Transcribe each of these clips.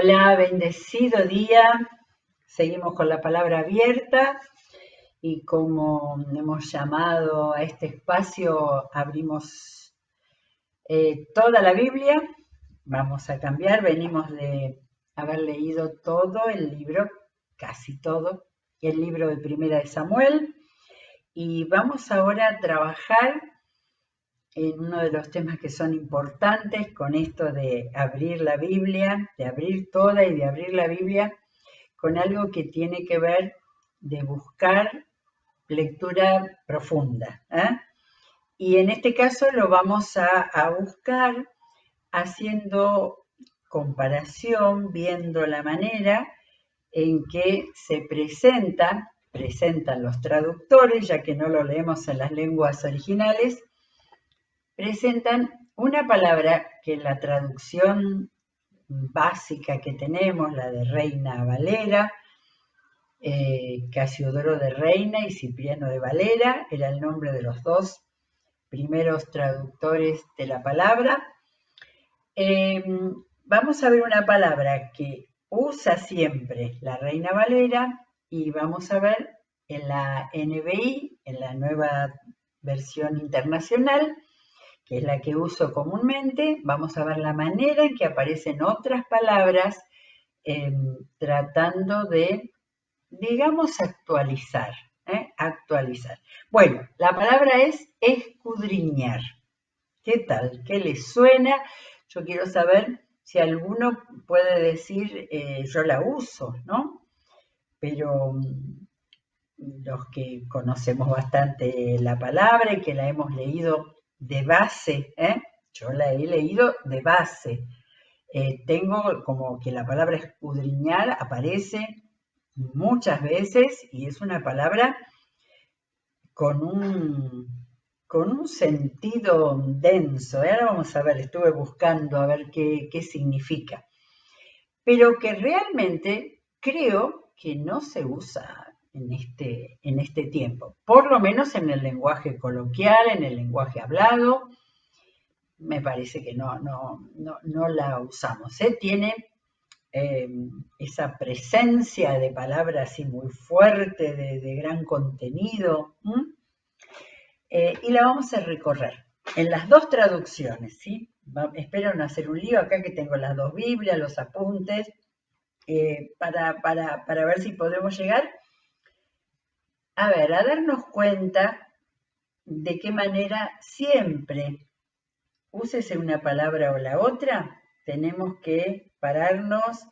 Hola, bendecido día. Seguimos con la palabra abierta y como hemos llamado a este espacio, abrimos toda la Biblia. Vamos a cambiar, venimos de haber leído todo el libro, casi todo, el libro de Primera de Samuel, y vamos ahora a trabajar en uno de los temas que son importantes con esto de abrir la Biblia, de abrir toda y de abrir la Biblia, con algo que tiene que ver de buscar lectura profunda. Y en este caso lo vamos a buscar haciendo comparación, viendo la manera en que se presentan los traductores, ya que no lo leemos en las lenguas originales, presentan una palabra que la traducción básica que tenemos, la de Reina Valera, Casiodoro de Reina y Cipriano de Valera, era el nombre de los dos primeros traductores de la palabra. Vamos a ver una palabra que usa siempre la Reina Valera y vamos a ver en la NBI, en la nueva versión internacional, que es la que uso comúnmente, vamos a ver la manera en que aparecen otras palabras tratando de, digamos, actualizar. Actualizar. Bueno, la palabra es escudriñar. ¿Qué tal? ¿Qué les suena? Yo quiero saber si alguno puede decir, yo la uso, ¿no? Pero los que conocemos bastante la palabra y que la hemos leído de base, yo la he leído de base. Tengo como que la palabra escudriñar aparece muchas veces y es una palabra con un sentido denso. Ahora vamos a ver, estuve buscando a ver qué significa. Pero que realmente creo que no se usa en este tiempo, por lo menos en el lenguaje coloquial, en el lenguaje hablado, me parece que no la usamos. Tiene esa presencia de palabras así muy fuerte, de gran contenido, y la vamos a recorrer en las dos traducciones, ¿sí? Espero no hacer un lío acá que tengo las dos Biblias, los apuntes, para ver si podemos llegar a darnos cuenta de qué manera siempre, úsese una palabra o la otra, tenemos que pararnos,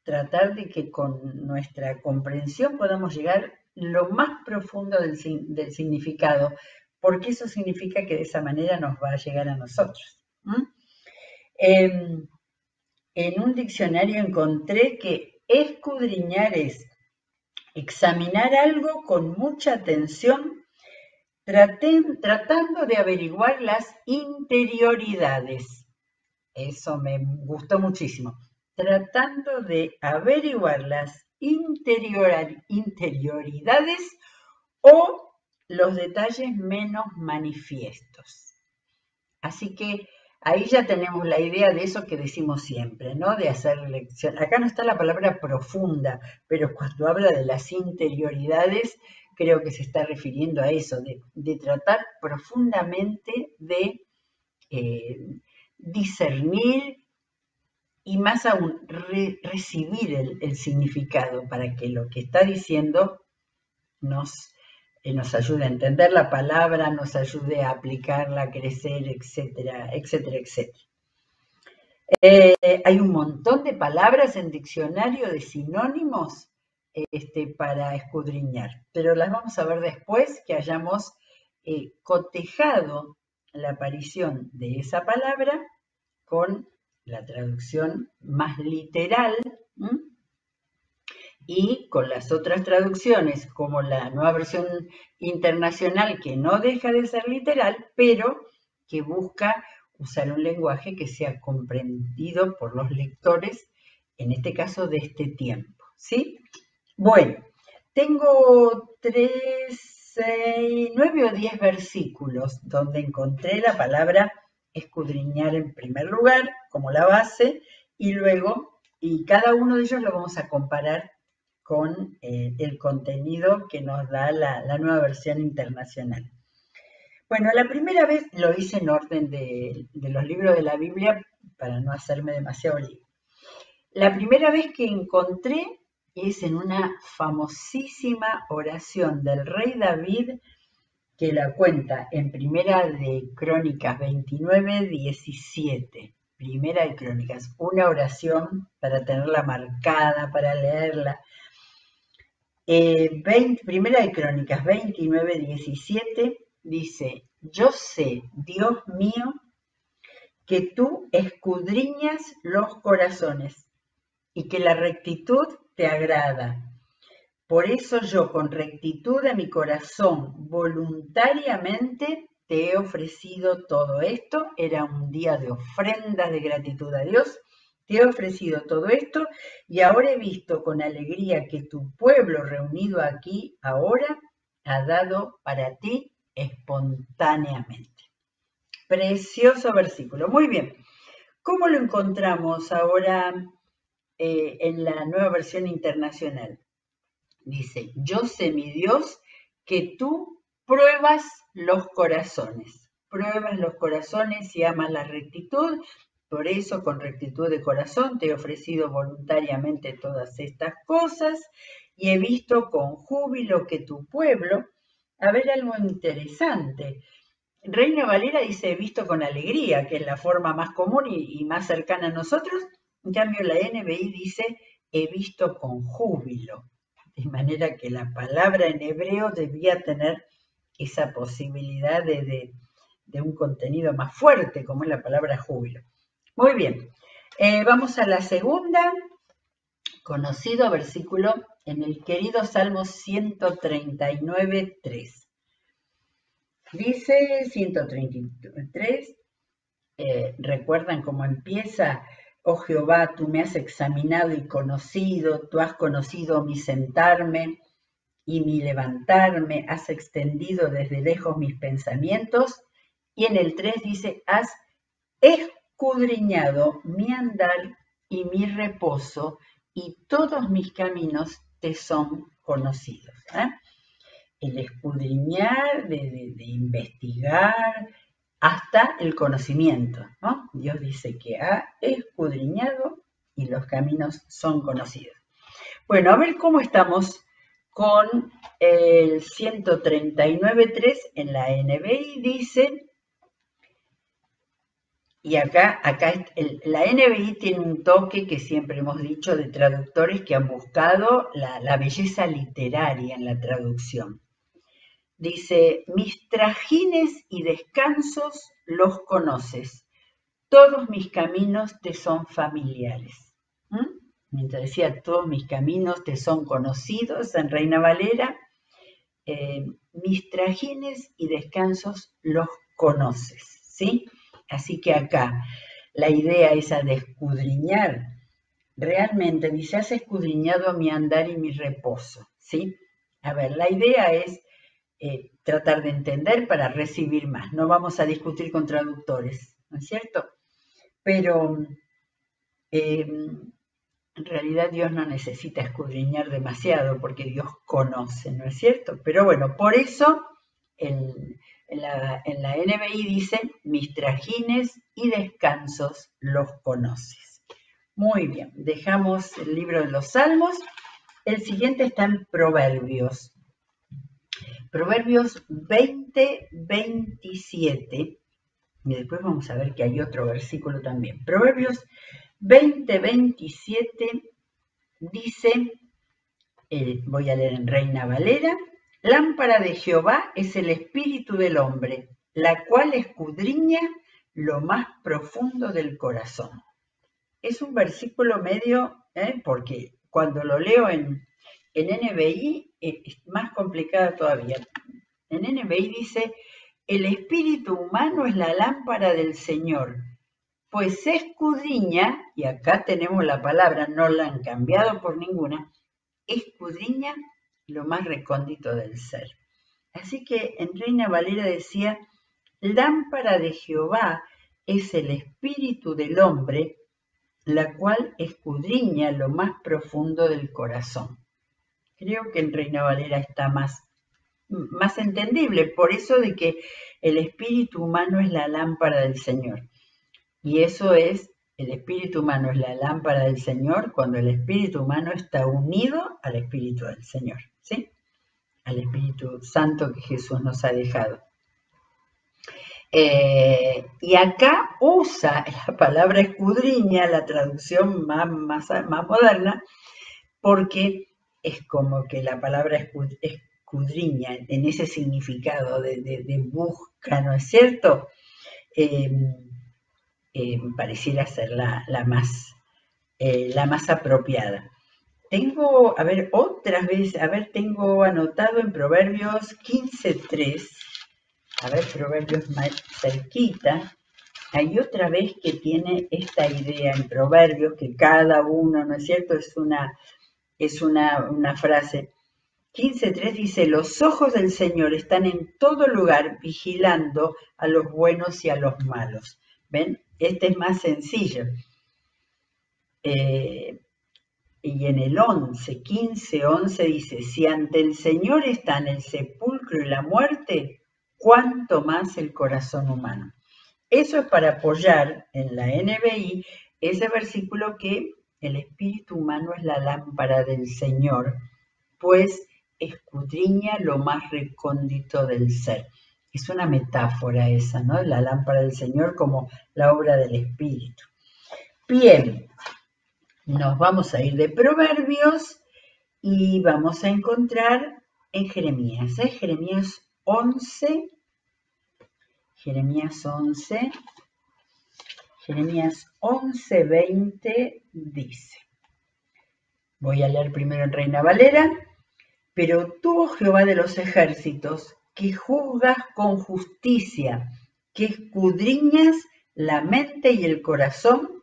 tratar de que con nuestra comprensión podamos llegar lo más profundo del significado, porque eso significa que de esa manera nos va a llegar a nosotros. En un diccionario encontré que escudriñar es examinar algo con mucha atención, tratando de averiguar las interioridades. Eso me gustó muchísimo. Tratando de averiguar las interioridades o los detalles menos manifiestos. Así que ahí ya tenemos la idea de eso que decimos siempre, ¿no? De hacer lección. Acá no está la palabra profunda, pero cuando habla de las interioridades, creo que se está refiriendo a eso, de tratar profundamente de discernir y más aún recibir el significado para que lo que está diciendo nos ayude a entender la palabra, nos ayude a aplicarla, a crecer, etcétera, etcétera, etcétera. Hay un montón de palabras en diccionario de sinónimos para escudriñar, pero las vamos a ver después que hayamos cotejado la aparición de esa palabra con la traducción más literal y con las otras traducciones, como la nueva versión internacional, que no deja de ser literal, pero que busca usar un lenguaje que sea comprendido por los lectores, en este caso de este tiempo, ¿sí? Bueno, tengo 9 o 10 versículos donde encontré la palabra escudriñar en primer lugar, como la base, y luego, y cada uno de ellos lo vamos a comparar con el contenido que nos da la nueva versión internacional. Bueno, la primera vez lo hice en orden de los libros de la Biblia para no hacerme demasiado lío. La primera vez que encontré es en una famosísima oración del rey David que la cuenta en Primera de Crónicas 29, 17. Primera de Crónicas, una oración para tenerla marcada, para leerla. Primera de Crónicas 29, 17 dice: yo sé, Dios mío, que tú escudriñas los corazones y que la rectitud te agrada. Por eso yo, con rectitud de mi corazón, voluntariamente te he ofrecido todo esto. Era un día de ofrendas de gratitud a Dios. Te he ofrecido todo esto y ahora he visto con alegría que tu pueblo reunido aquí ahora ha dado para ti espontáneamente. Precioso versículo. Muy bien. ¿Cómo lo encontramos ahora en la nueva versión internacional? Dice: yo sé, mi Dios, que tú pruebas los corazones. Pruebas los corazones y amas la rectitud. Por eso, con rectitud de corazón, te he ofrecido voluntariamente todas estas cosas y he visto con júbilo que tu pueblo... A ver, algo interesante. Reina Valera dice: he visto con alegría, que es la forma más común y más cercana a nosotros. En cambio, la NBI dice: he visto con júbilo. De manera que la palabra en hebreo debía tener esa posibilidad de un contenido más fuerte, como es la palabra júbilo. Muy bien, vamos a la segunda, conocido versículo en el querido Salmo 139, 3. Dice 133, ¿recuerdan cómo empieza? Oh Jehová, tú me has examinado y conocido, tú has conocido mi sentarme y mi levantarme, has extendido desde lejos mis pensamientos. Y en el 3 dice: has escudriñado mi andar y mi reposo, y todos mis caminos te son conocidos. El escudriñar, de investigar, hasta el conocimiento, ¿no? Dios dice que ha escudriñado y los caminos son conocidos. Bueno, a ver cómo estamos con el 139.3 en la NBI. Dice, y acá la NBI tiene un toque que siempre hemos dicho de traductores que han buscado la belleza literaria en la traducción. Dice: mis trajines y descansos los conoces, todos mis caminos te son familiares. Mientras decía todos mis caminos te son conocidos en Reina Valera, mis trajines y descansos los conoces, ¿sí? Así que acá la idea esa de escudriñar, realmente dice: has escudriñado mi andar y mi reposo, ¿sí? A ver, la idea es tratar de entender para recibir más. No vamos a discutir con traductores, ¿no es cierto? Pero en realidad Dios no necesita escudriñar demasiado porque Dios conoce, ¿no es cierto? Pero bueno, por eso en la NBI dice: mis trajines y descansos los conoces. Muy bien, dejamos el libro de los Salmos. El siguiente está en Proverbios. Proverbios 20, 27. Y después vamos a ver que hay otro versículo también. Proverbios 20, 27 dice, voy a leer en Reina Valera: lámpara de Jehová es el espíritu del hombre, la cual escudriña lo más profundo del corazón. Es un versículo medio, porque cuando lo leo en NBI es más complicada todavía. En NBI dice: el espíritu humano es la lámpara del Señor, pues se escudriña, y acá tenemos la palabra, no la han cambiado por ninguna, escudriña lo más recóndito del ser. Así que en Reina Valera decía: lámpara de Jehová es el espíritu del hombre, la cual escudriña lo más profundo del corazón. Creo que en Reina Valera está más entendible, por eso de que el espíritu humano es la lámpara del Señor. Y eso es, el espíritu humano es la lámpara del Señor cuando el espíritu humano está unido al espíritu del Señor, ¿sí? Al Espíritu Santo que Jesús nos ha dejado. Y acá usa la palabra escudriña, la traducción más moderna, porque es como que la palabra escudriña en ese significado de busca, ¿no es cierto? Pareciera ser la más apropiada. Tengo, a ver, otras veces, tengo anotado en Proverbios 15:3, a ver, Proverbios más cerquita, hay otra vez que tiene esta idea en Proverbios, que cada uno, ¿no es cierto?, es una frase. 15:3 dice, los ojos del Señor están en todo lugar vigilando a los buenos y a los malos. ¿Ven? Este es más sencillo. Y en el 15:11 dice, si ante el Señor están el sepulcro y la muerte, ¿cuánto más el corazón humano? Eso es para apoyar en la NBI ese versículo que el espíritu humano es la lámpara del Señor, pues escudriña lo más recóndito del ser. Es una metáfora esa, ¿no? La lámpara del Señor como la obra del Espíritu. Bien, nos vamos a ir de Proverbios y vamos a encontrar en Jeremías, Jeremías 11, Jeremías 11:20 dice, voy a leer primero en Reina Valera, pero tú, oh Jehová de los ejércitos, que juzgas con justicia, que escudriñas la mente y el corazón,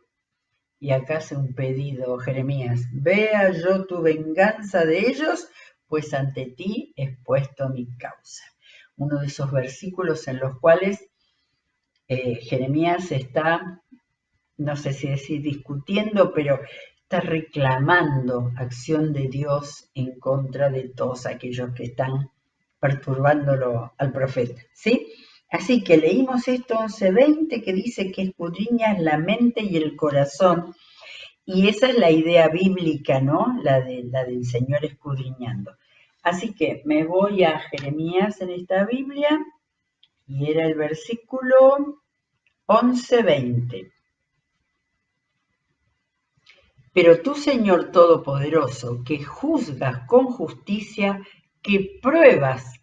y acá hace un pedido Jeremías, vea yo tu venganza de ellos, pues ante ti he puesto mi causa. Uno de esos versículos en los cuales Jeremías está, no sé si decir discutiendo, pero está reclamando acción de Dios en contra de todos aquellos que están perturbándolo al profeta, ¿sí? Así que leímos esto 11:20 que dice que escudriñas la mente y el corazón, y esa es la idea bíblica, ¿no? La del Señor escudriñando. Así que me voy a Jeremías en esta Biblia, y era el versículo 11:20. Pero tú, Señor Todopoderoso, que juzgas con justicia, que pruebas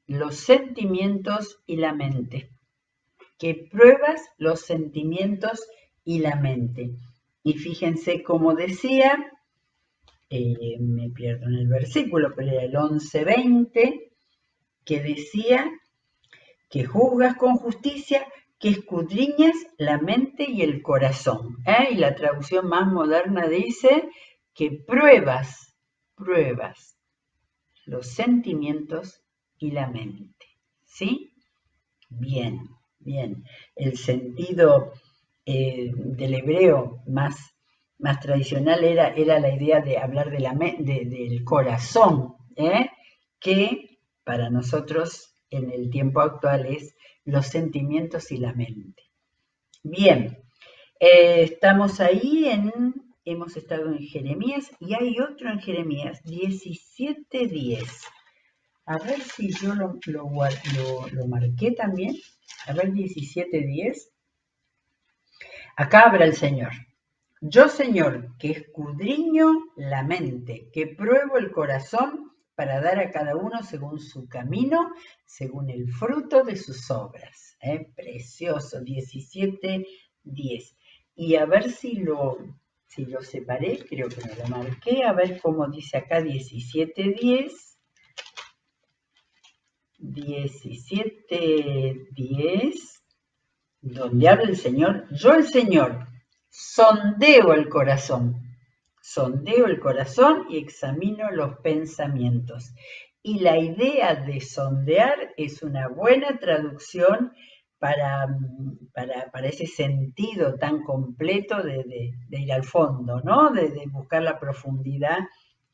los sentimientos y la mente, que pruebas los sentimientos y la mente. Y fíjense cómo decía, me pierdo en el versículo, pero era el 11:20, que decía que juzgas con justicia, que escudriñas la mente y el corazón. Y la traducción más moderna dice que pruebas los sentimientos y la mente. ¿Sí? Bien. El sentido del hebreo más tradicional era la idea de hablar del corazón, que para nosotros en el tiempo actual es los sentimientos y la mente. Bien, estamos ahí hemos estado en Jeremías y hay otro en Jeremías 17:10. A ver si yo lo marqué también. A ver, 17:10. Acá habla el Señor. Yo, Señor, que escudriño la mente, que pruebo el corazón para dar a cada uno según su camino, según el fruto de sus obras. Precioso, 17:10. Y a ver si lo separé, creo que me lo marqué, a ver cómo dice acá 17:10. 17:10, donde habla el Señor, yo el Señor sondeo el corazón y examino los pensamientos. Y la idea de sondear es una buena traducción para ese sentido tan completo de ir al fondo, ¿no? De buscar la profundidad,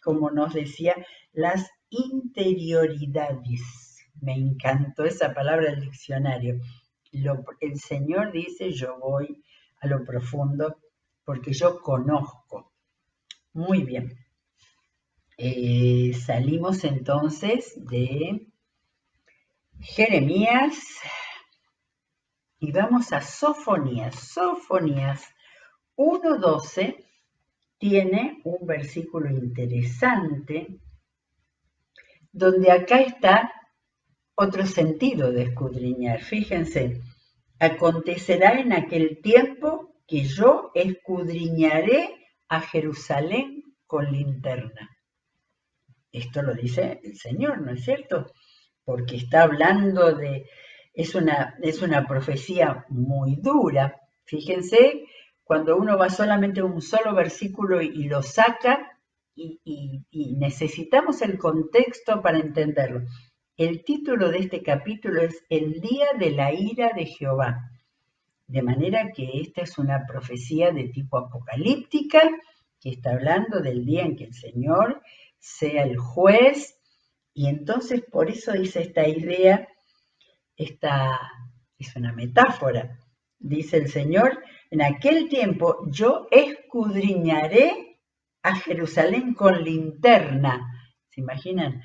como nos decía, las interioridades. Me encantó esa palabra del diccionario. El Señor dice, yo voy a lo profundo porque yo conozco. Muy bien. Salimos entonces de Jeremías y vamos a Sofonías. Sofonías 1:12 tiene un versículo interesante donde acá está otro sentido de escudriñar. Fíjense, acontecerá en aquel tiempo que yo escudriñaré a Jerusalén con linterna. Esto lo dice el Señor, ¿no es cierto? Porque está hablando de, es una profecía muy dura. Fíjense, cuando uno va solamente a un solo versículo y lo saca, y necesitamos el contexto para entenderlo. El título de este capítulo es El día de la ira de Jehová. De manera que esta es una profecía de tipo apocalíptica, que está hablando del día en que el Señor sea el juez, y entonces por eso dice esta idea, esta es una metáfora. Dice el Señor, en aquel tiempo yo escudriñaré a Jerusalén con linterna. ¿Se imaginan?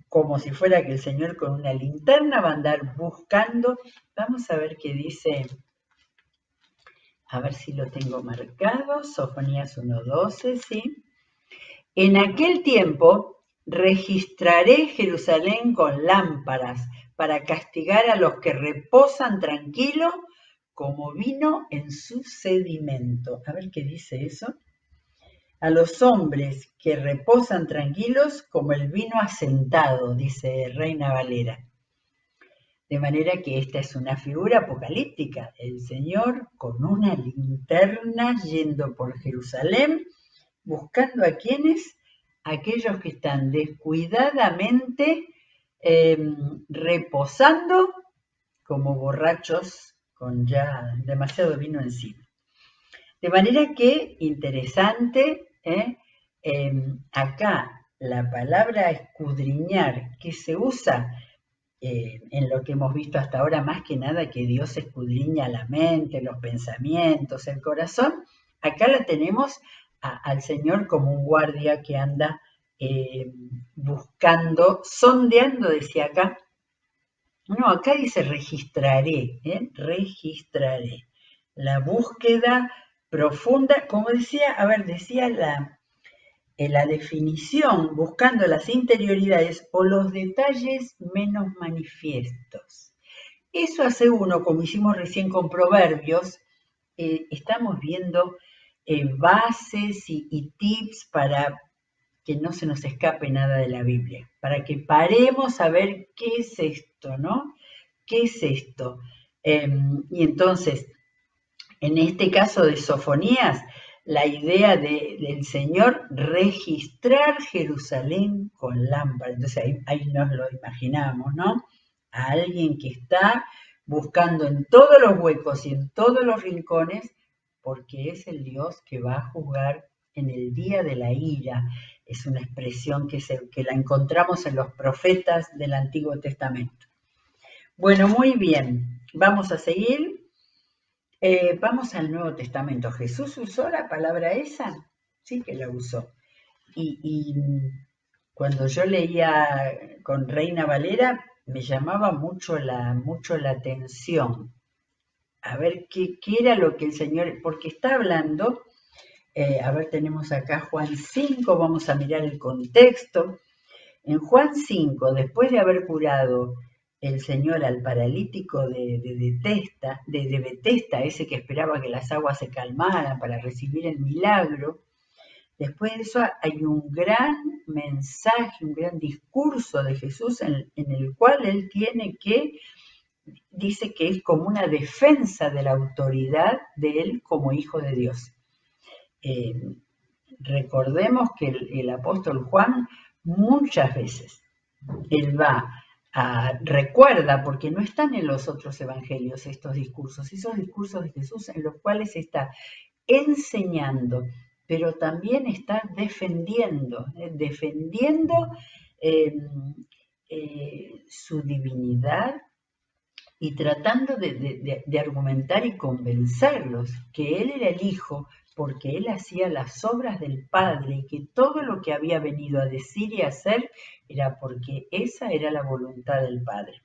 Como si fuera que el Señor con una linterna va a andar buscando. Vamos a ver qué dice. A ver si lo tengo marcado. Sofonías 1:12, ¿sí? En aquel tiempo registraré Jerusalén con lámparas para castigar a los que reposan tranquilos como vino en su sedimento. A ver qué dice eso. A los hombres que reposan tranquilos como el vino asentado, dice Reina Valera. De manera que esta es una figura apocalíptica. El Señor con una linterna yendo por Jerusalén, buscando a quienes, aquellos que están descuidadamente reposando como borrachos con ya demasiado vino encima. De manera que, interesante, acá la palabra escudriñar que se usa en lo que hemos visto hasta ahora, más que nada que Dios escudriña la mente, los pensamientos, el corazón, acá la tenemos al Señor como un guardia que anda buscando, sondeando, decía acá. No, acá dice registraré, registraré. La búsqueda profunda, como decía, decía la definición, buscando las interioridades o los detalles menos manifiestos. Eso hace uno, como hicimos recién con Proverbios, estamos viendo bases y tips para que no se nos escape nada de la Biblia, para que paremos a ver qué es esto, ¿no? ¿Qué es esto? Y entonces, en este caso de Sofonías, la idea del Señor registrar Jerusalén con lámpara. Entonces ahí nos lo imaginamos, ¿no? A alguien que está buscando en todos los huecos y en todos los rincones, porque es el Dios que va a juzgar en el día de la ira. Es una expresión que la encontramos en los profetas del Antiguo Testamento. Bueno, muy bien. Vamos a seguir. Vamos al Nuevo Testamento. ¿Jesús usó la palabra esa? Sí que la usó. Y cuando yo leía con Reina Valera, me llamaba mucho la atención. A ver qué era lo que el Señor, porque está hablando, tenemos acá Juan 5, vamos a mirar el contexto. En Juan 5, después de haber curado el Señor al paralítico de Betesda, ese que esperaba que las aguas se calmaran para recibir el milagro, después de eso hay un gran mensaje, un gran discurso de Jesús en el cual él dice que es como una defensa de la autoridad de él como hijo de Dios. Recordemos que el apóstol Juan muchas veces él va recuerda, porque no están en los otros evangelios estos discursos, esos discursos de Jesús en los cuales está enseñando, pero también está defendiendo eh, su divinidad y tratando de argumentar y convencerlos que Él era el Hijo, porque Él hacía las obras del Padre y que todo lo que había venido a decir y a hacer era porque esa era la voluntad del Padre.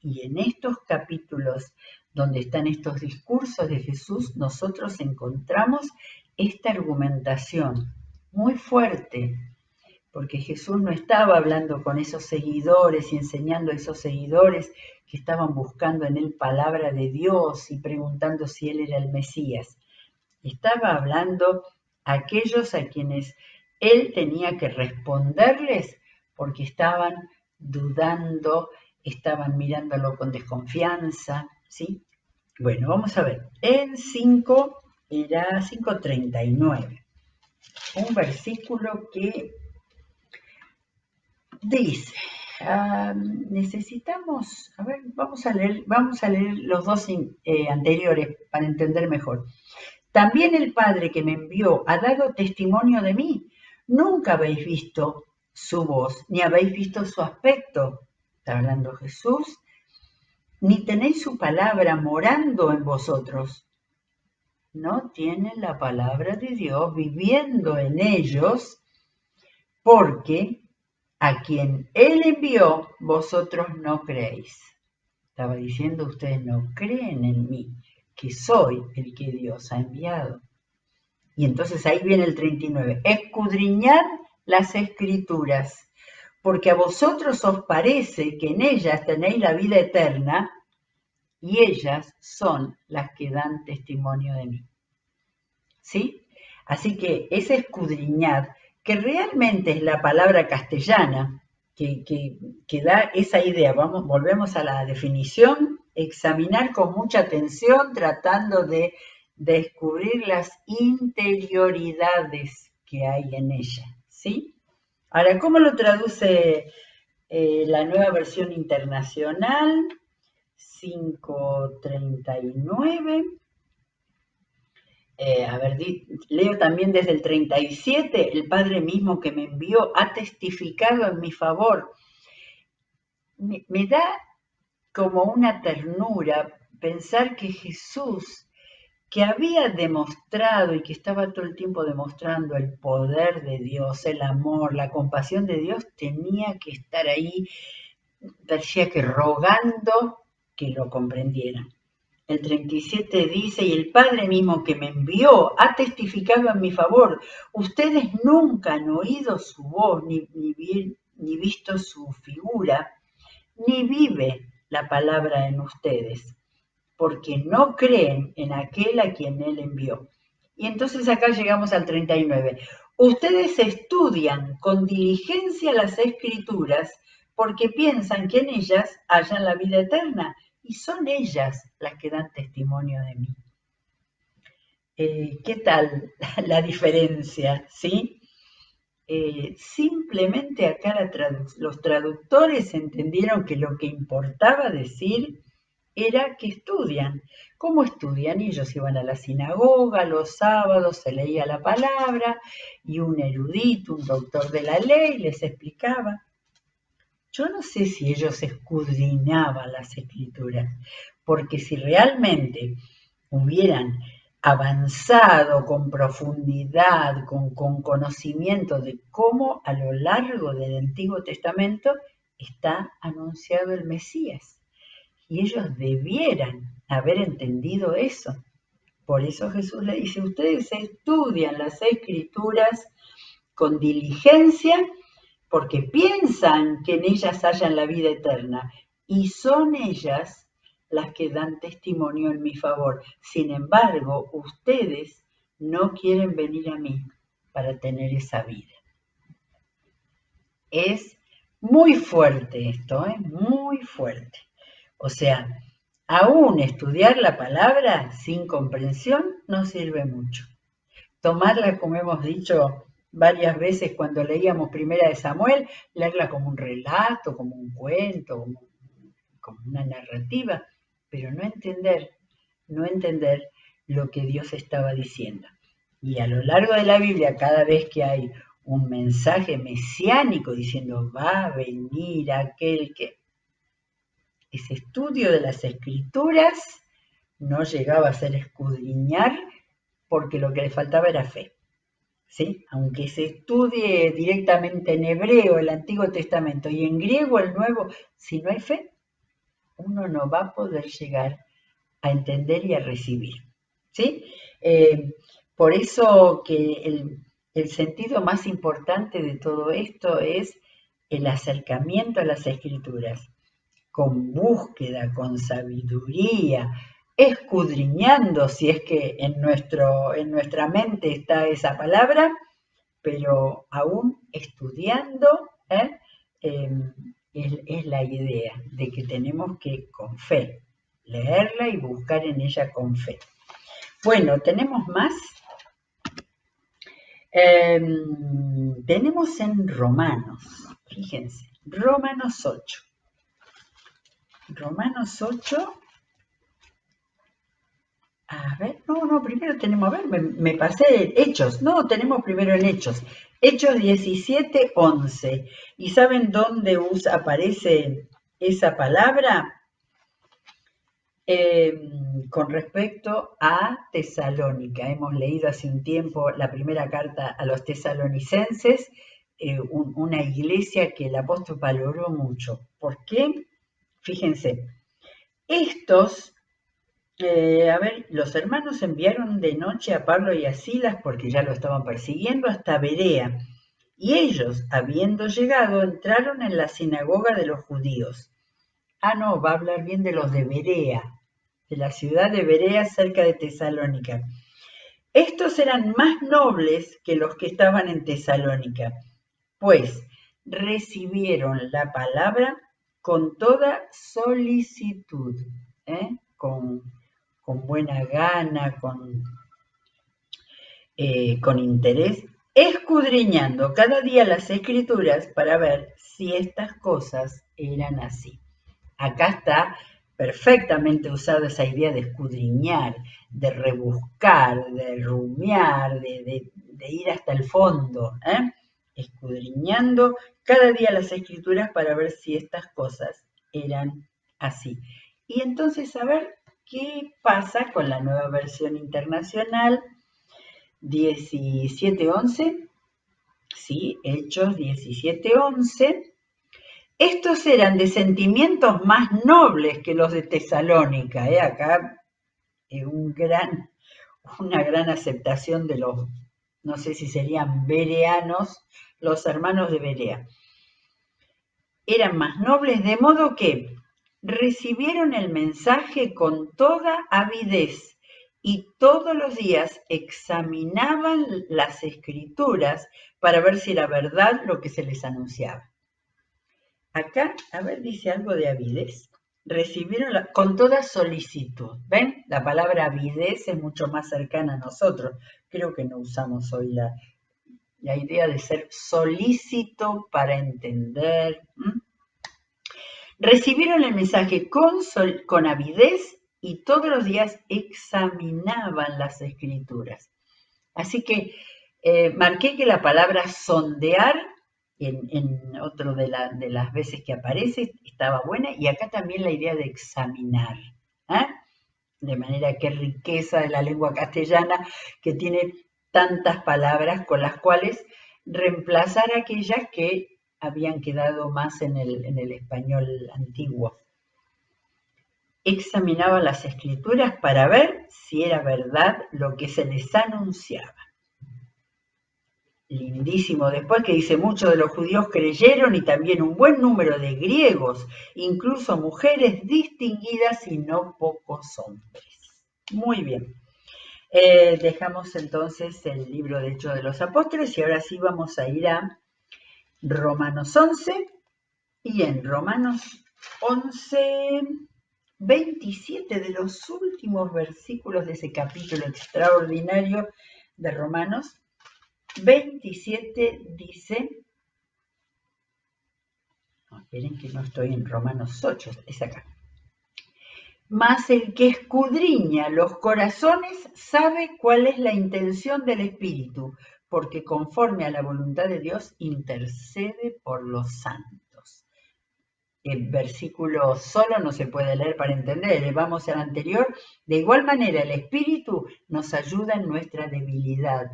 Y en estos capítulos donde están estos discursos de Jesús, nosotros encontramos esta argumentación muy fuerte, porque Jesús no estaba hablando con esos seguidores y enseñando a esos seguidores que estaban buscando en él palabra de Dios y preguntando si él era el Mesías. Estaba hablando a aquellos a quienes él tenía que responderles porque estaban dudando, estaban mirándolo con desconfianza, ¿sí? Bueno, vamos a ver. En 5:39, un versículo que dice, necesitamos, a ver, vamos a leer los dos anteriores para entender mejor. También el Padre que me envió ha dado testimonio de mí. Nunca habéis visto su voz, ni habéis visto su aspecto, está hablando Jesús, ni tenéis su palabra morando en vosotros. No tienen la palabra de Dios viviendo en ellos, porque a quien Él envió, vosotros no creéis. Estaba diciendo, ustedes no creen en mí, que soy el que Dios ha enviado. Y entonces ahí viene el 39. Escudriñad las Escrituras, porque a vosotros os parece que en ellas tenéis la vida eterna, y ellas son las que dan testimonio de mí. ¿Sí? Así que ese escudriñad, que realmente es la palabra castellana que da esa idea, volvemos a la definición, examinar con mucha atención, tratando de descubrir las interioridades que hay en ella, ¿sí? Ahora, ¿cómo lo traduce la nueva versión internacional? 5:39. A ver, leo también desde el 37, el Padre mismo que me envió ha testificado en mi favor. Me da como una ternura pensar que Jesús, que había demostrado y que estaba todo el tiempo demostrando el poder de Dios, el amor, la compasión de Dios, tenía que estar ahí, parecía que rogando que lo comprendieran. El 37 dice, y el Padre mismo que me envió ha testificado en mi favor. Ustedes nunca han oído su voz, ni visto su figura, ni vive la palabra en ustedes, porque no creen en aquel a quien Él envió. Y entonces acá llegamos al 39. Ustedes estudian con diligencia las Escrituras porque piensan que en ellas hallan la vida eterna, y son ellas las que dan testimonio de mí. ¿Qué tal la diferencia? ¿Sí? Simplemente acá los traductores entendieron que lo que importaba decir era que estudian. ¿Cómo estudian? Ellos iban a la sinagoga los sábados, se leía la palabra y un erudito, un doctor de la ley les explicaba. Yo no sé si ellos escudriñaban las Escrituras, porque si realmente hubieran avanzado con profundidad, con conocimiento de cómo a lo largo del Antiguo Testamento está anunciado el Mesías. Y ellos debieran haber entendido eso. Por eso Jesús le dice, ustedes estudian las Escrituras con diligencia porque piensan que en ellas hallan la vida eterna, y son ellas las que dan testimonio en mi favor. Sin embargo, ustedes no quieren venir a mí para tener esa vida. Es muy fuerte esto, muy fuerte. O sea, aún estudiar la palabra sin comprensión no sirve mucho. Tomarla, como hemos dicho, varias veces cuando leíamos Primera de Samuel, leerla como un relato, como un cuento, como una narrativa, pero no entender lo que Dios estaba diciendo. Y a lo largo de la Biblia, cada vez que hay un mensaje mesiánico diciendo va a venir aquel que... Ese estudio de las escrituras no llegaba a ser escudriñar porque lo que le faltaba era fe. ¿Sí? Aunque se estudie directamente en hebreo el Antiguo Testamento y en griego el Nuevo, si no hay fe, uno no va a poder llegar a entender y a recibir. ¿Sí? Por eso que el sentido más importante de todo esto es el acercamiento a las escrituras, con búsqueda, con sabiduría, escudriñando si es que en nuestra mente está esa palabra, pero aún estudiando, es la idea de que tenemos que, con fe, leerla y buscar en ella con fe. Bueno, tenemos más. Tenemos en Romanos, fíjense, Romanos 8. Romanos 8. A ver, no, primero tenemos, a ver, me pasé Hechos, no, tenemos primero en Hechos. Hechos 17, 11. ¿Y saben dónde aparece esa palabra? Con respecto a Tesalónica. Hemos leído hace un tiempo la primera carta a los tesalonicenses, una iglesia que el apóstol valoró mucho. ¿Por qué? Fíjense, estos... los hermanos enviaron de noche a Pablo y a Silas porque ya lo estaban persiguiendo hasta Berea. Y ellos, habiendo llegado, entraron en la sinagoga de los judíos. Ah, no, va a hablar bien de los de Berea, de la ciudad de Berea cerca de Tesalónica. Estos eran más nobles que los que estaban en Tesalónica, pues recibieron la palabra con toda solicitud, con buena gana, con interés, escudriñando cada día las escrituras para ver si estas cosas eran así. Acá está perfectamente usada esa idea de escudriñar, de rebuscar, de rumiar, de ir hasta el fondo, escudriñando cada día las escrituras para ver si estas cosas eran así. Y entonces, a ver, ¿qué pasa con la nueva versión internacional 17:11? Sí, Hechos 17:11. Estos eran de sentimientos más nobles que los de Tesalónica. Acá una gran aceptación de los, no sé si serían bereanos, los hermanos de Berea. Eran más nobles, de modo que recibieron el mensaje con toda avidez y todos los días examinaban las escrituras para ver si era verdad lo que se les anunciaba. Acá, a ver, dice algo de avidez. Recibieron con toda solicitud. ¿Ven? La palabra avidez es mucho más cercana a nosotros. Creo que no usamos hoy la idea de ser solícito para entender. Recibieron el mensaje con avidez y todos los días examinaban las escrituras. Así que marqué que la palabra sondear en otro de las veces que aparece estaba buena, y acá también la idea de examinar. De manera que riqueza de la lengua castellana, que tiene tantas palabras con las cuales reemplazar aquellas que habían quedado más en el español antiguo. Examinaban las escrituras para ver si era verdad lo que se les anunciaba. Lindísimo. Después que dice, muchos de los judíos creyeron y también un buen número de griegos, incluso mujeres distinguidas y no pocos hombres. Muy bien. Dejamos entonces el libro de Hechos de los Apóstoles y ahora sí vamos a ir a Romanos 11. Y en Romanos 11, 27 de los últimos versículos de ese capítulo extraordinario de Romanos, 27 dice, no, esperen que no estoy en Romanos 8, es acá. Mas el que escudriña los corazones sabe cuál es la intención del Espíritu, porque conforme a la voluntad de Dios intercede por los santos. El versículo solo no se puede leer para entender, vamos al anterior. De igual manera, el Espíritu nos ayuda en nuestra debilidad.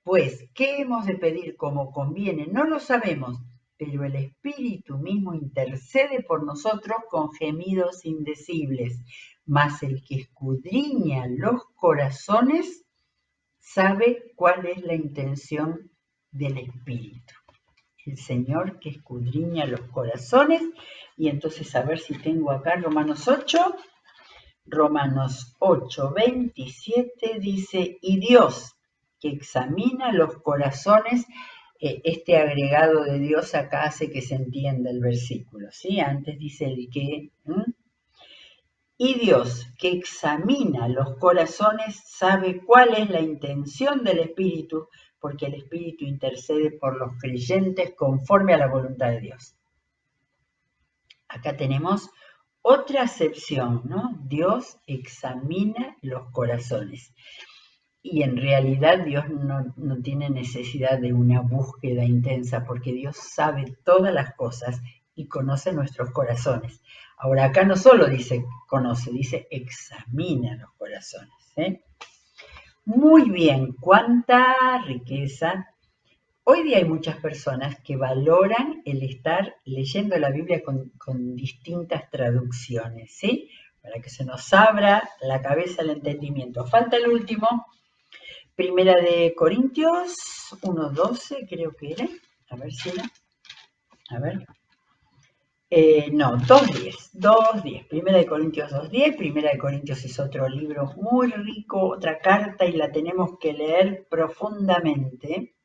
Pues, ¿qué hemos de pedir como conviene? No lo sabemos, pero el Espíritu mismo intercede por nosotros con gemidos indecibles. Mas el que escudriña los corazones sabe cuál es la intención del Espíritu. El Señor que escudriña los corazones. Y entonces a ver si tengo acá Romanos 8. Romanos 8, 27 dice, y Dios que examina los corazones, este agregado de Dios acá hace que se entienda el versículo, ¿sí? Antes dice el que, y Dios que examina los corazones sabe cuál es la intención del Espíritu, porque el Espíritu intercede por los creyentes conforme a la voluntad de Dios. Acá tenemos otra acepción, ¿no? Dios examina los corazones. Y en realidad Dios no tiene necesidad de una búsqueda intensa, porque Dios sabe todas las cosas y conoce nuestros corazones. Ahora, acá no solo dice conoce, dice examina los corazones, ¿eh? Muy bien, cuánta riqueza. Hoy día hay muchas personas que valoran el estar leyendo la Biblia con distintas traducciones, ¿sí? Para que se nos abra la cabeza el entendimiento. Falta el último, Primera de Corintios 1:12, creo que era. A ver si era. A ver. No, 2:10. Primera de Corintios 2:10. Primera de Corintios es otro libro muy rico, otra carta, y la tenemos que leer profundamente.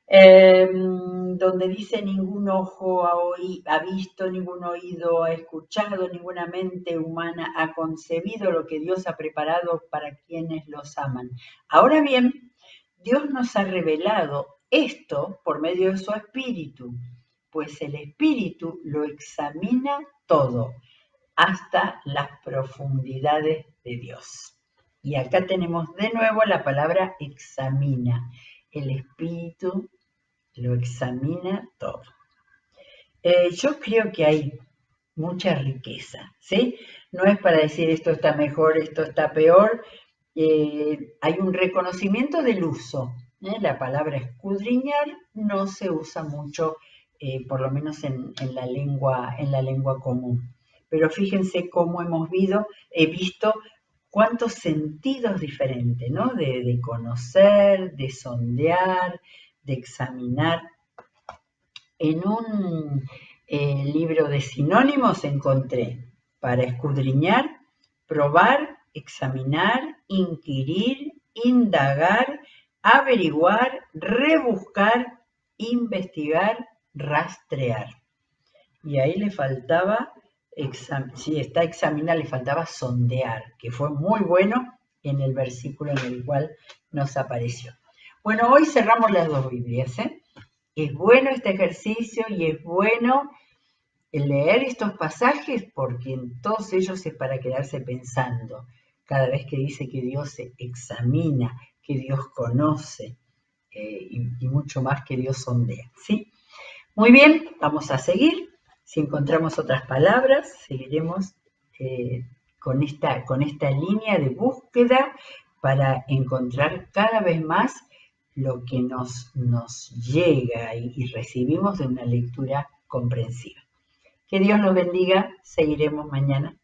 Donde dice ningún ojo ha visto, ningún oído ha escuchado, ninguna mente humana ha concebido lo que Dios ha preparado para quienes los aman. Ahora bien, Dios nos ha revelado esto por medio de su Espíritu, pues el Espíritu lo examina todo, hasta las profundidades de Dios. Y acá tenemos de nuevo la palabra examina. El Espíritu lo examina todo. Yo creo que hay mucha riqueza, ¿sí? No es para decir esto está mejor, esto está peor. Hay un reconocimiento del uso. La palabra escudriñar no se usa mucho, por lo menos en la lengua común. Pero fíjense cómo he visto cuántos sentidos diferentes, ¿no? De conocer, de sondear, de examinar. En un libro de sinónimos encontré para escudriñar, probar, examinar, inquirir, indagar, averiguar, rebuscar, investigar, rastrear. Y ahí le faltaba, si está examinar, le faltaba sondear, que fue muy bueno en el versículo en el cual nos apareció. Bueno, hoy cerramos las dos Biblias, ¿eh? Es bueno este ejercicio y es bueno leer estos pasajes porque en todos ellos es para quedarse pensando. Cada vez que dice que Dios se examina, que Dios conoce y mucho más que Dios sondea, ¿sí? Muy bien, vamos a seguir. Si encontramos otras palabras, seguiremos con esta línea de búsqueda para encontrar cada vez más lo que nos llega y recibimos de una lectura comprensiva. Que Dios los bendiga, seguiremos mañana.